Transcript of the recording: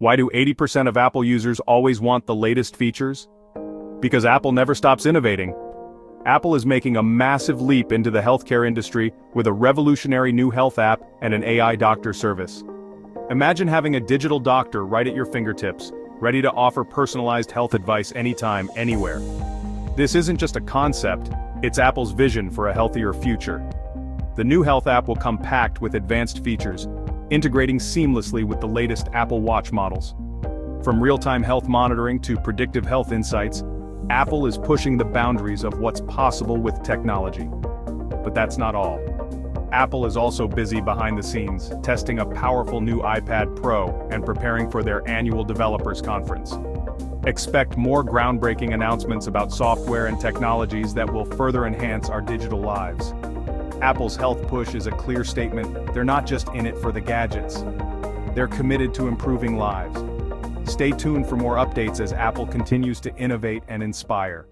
Why do 80% of Apple users always want the latest features? Because Apple never stops innovating. Apple is making a massive leap into the healthcare industry with a revolutionary new health app and an AI doctor service. Imagine having a digital doctor right at your fingertips, ready to offer personalized health advice anytime, anywhere. This isn't just a concept, it's Apple's vision for a healthier future. The new health app will come packed with advanced features, integrating seamlessly with the latest Apple Watch models. From real-time health monitoring to predictive health insights, Apple is pushing the boundaries of what's possible with technology. But that's not all. Apple is also busy behind the scenes, testing a powerful new iPad Pro and preparing for their annual developers conference. Expect more groundbreaking announcements about software and technologies that will further enhance our digital lives. Apple's health push is a clear statement. They're not just in it for the gadgets. They're committed to improving lives. Stay tuned for more updates as Apple continues to innovate and inspire.